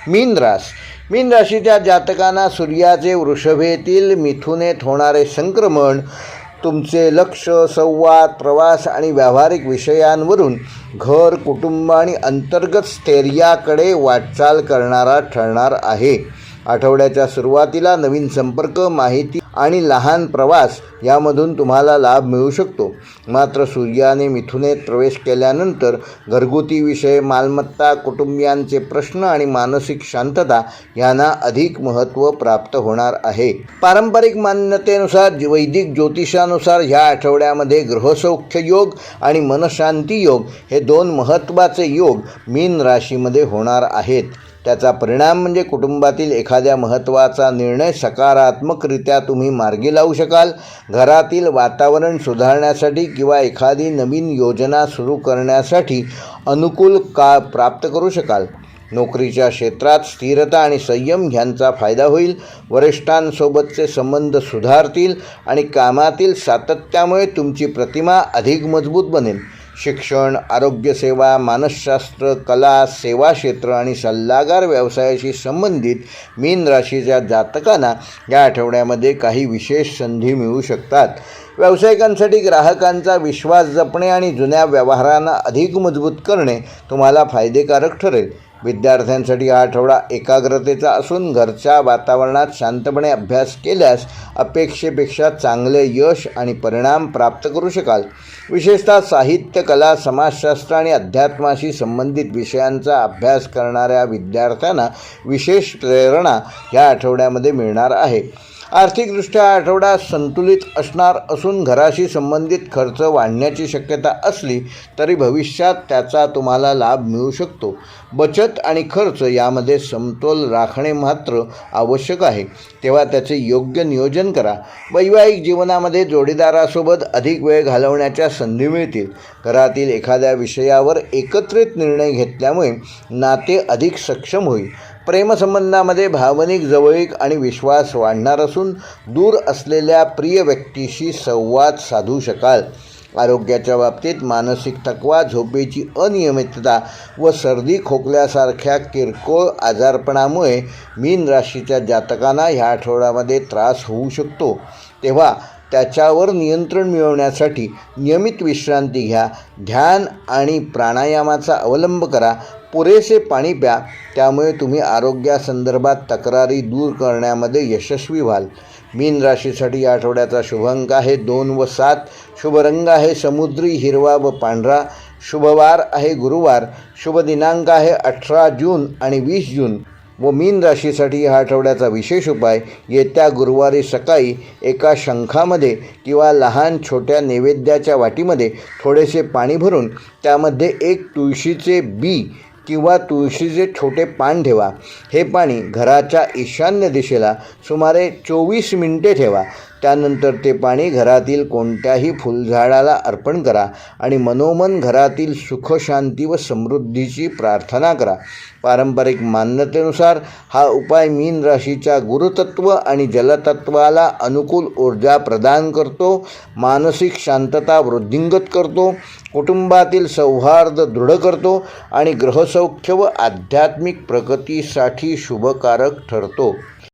मीन राशीच्या जातकांना सूर्याचे वृषभेतील मिथुनेत होणारे संक्रमण तुमचे लक्ष, संवाद, प्रवास आणि व्यावहारिक विषयांवरून घर, कुटुंब आणि अंतर्गत स्थैर्याकडे वाटचाल करणारा ठरणार आहे. आठवड्याच्या सुरुवातीला नवीन संपर्क, माहिती आणि लहान प्रवास यामधून तुम्हाला लाभ मिळू शकतो. मात्र सूर्याने मिथुनेत प्रवेश केल्यानंतर घरगुती विषय, मालमत्ता, कुटुंबियांचे प्रश्न आणि मानसिक शांतता यांना अधिक महत्त्व प्राप्त होणार आहे. पारंपरिक मान्यतेनुसार वैदिक ज्योतिषानुसार ह्या आठवड्यामध्ये ग्रहसौख्य योग आणि मनशांती योग हे 2 महत्त्वाचे योग मीन राशीमध्ये होणार आहेत. त्याचा परिणाम म्हणजे कुटुंबातील एखाद्या महत्त्वाचा निर्णय सकारात्मकरित्या तुम्ही मार्गी लावू शकाल. घरातील वातावरण सुधारण्यासाठी किंवा एखादी नवीन योजना सुरू करण्यासाठी अनुकूल काळ प्राप्त करू शकाल. नोकरीच्या क्षेत्रात स्थिरता आणि संयम ह्यांचा फायदा होईल. वरिष्ठांसोबतचे संबंध सुधारतील आणि कामातील सातत्यामुळे तुमची प्रतिमा अधिक मजबूत बनेल. शिक्षण, आरोग्यसेवा, मानसशास्त्र, कला, सेवा क्षेत्र आणि सल्लागार व्यवसायाशी संबंधित मीन राशीच्या जातकांना या आठवड्यामध्ये काही विशेष संधी मिळू शकतात. व्यावसायिकांसाठी ग्राहकांचा विश्वास जपणे आणि जुन्या व्यवहारांना अधिक मजबूत करणे तुम्हाला फायदेकारक ठरेल. विद्यार्थ्यांसाठी हा आठवडा एकाग्रतेचा असून घरच्या वातावरणात शांतपणे अभ्यास केल्यास अपेक्षेपेक्षा चांगले यश आणि परिणाम प्राप्त करू शकाल. विशेषतः साहित्य, कला, समाजशास्त्र आणि अध्यात्माशी संबंधित विषयांचा अभ्यास करणाऱ्या विद्यार्थ्यांना विशेष प्रेरणा या आठवड्यामध्ये मिळणार आहे. आर्थिकदृष्ट्या हा आठवडा संतुलित असणार असून घराशी संबंधित खर्च वाढण्याची शक्यता असली तरी भविष्यात त्याचा तुम्हाला लाभ मिळू शकतो. बचत आणि खर्च यामध्ये समतोल राखणे मात्र आवश्यक आहे, तेव्हा त्याचे योग्य नियोजन करा. वैवाहिक जीवनामध्ये जोडीदारासोबत अधिक वेळ घालवण्याच्या संधी मिळतील. घरातील एखाद्या विषयावर एकत्रित निर्णय घेतल्यामुळे नाते अधिक सक्षम होईल. प्रेमसंबंधामध्ये भावनिक जवळीक आणि विश्वास वाढणार असून दूर असलेल्या प्रिय व्यक्तीशी संवाद साधू शकाल. आरोग्याच्या बाबतीत मानसिक थकवा, झोपेची अनियमितता व सर्दी खोकल्यासारख्या किरकोळ आजारपणामुळे मीन राशीच्या जातकांना ह्या आठवड्यामध्ये त्रास होऊ शकतो, तेव्हा त्याच्यावर नियंत्रण मिळवण्यासाठी नियमित विश्रांती घ्या. ध्यान आणि प्राणायामाचा अवलंब करा. पुरेसे पाणी प्या, त्यामुळे तुम्ही आरोग्यासंदर्भात तक्रारी दूर करण्यामध्ये यशस्वी व्हाल. मीन राशीसाठी या आठवड्याचा शुभ अंक आहे 2 व 7. शुभ रंग आहे समुद्री हिरवा व पांढरा. शुभवार आहे गुरुवार. शुभ दिनांक आहे 18 जून आणि 20 जून. व मीन राशीसाठी हा आठवड्याचा विशेष उपाय येत्या गुरुवारी सकाळी एका शंखामध्ये किंवा लहान छोट्या नैवेद्याच्या वाटीमध्ये थोडेसे पाणी भरून त्यामध्ये एक तुळशीचे बी किंवा तुळशीचे छोटे पान ठेवा. हे पाणी घराच्या ईशान्य दिशेला सुमारे 24 मिनिटे ठेवा. त्यानंतर ते पाणी घरातील कोणत्याही फुलझाडाला अर्पण करा आणि मनोमन घरातील सुख, शांती व समृद्धीची प्रार्थना करा. पारंपरिक मान्यतेनुसार हा उपाय मीन राशीच्या गुरुतत्व आणि जलतत्वाला अनुकूल ऊर्जा प्रदान करतो, मानसिक शांतता वृद्धिंगत करतो, कुटुंबातील सौहार्द दृढ करतो आणि ग्रहसौख्य व आध्यात्मिक प्रगतीसाठी शुभकारक ठरतो.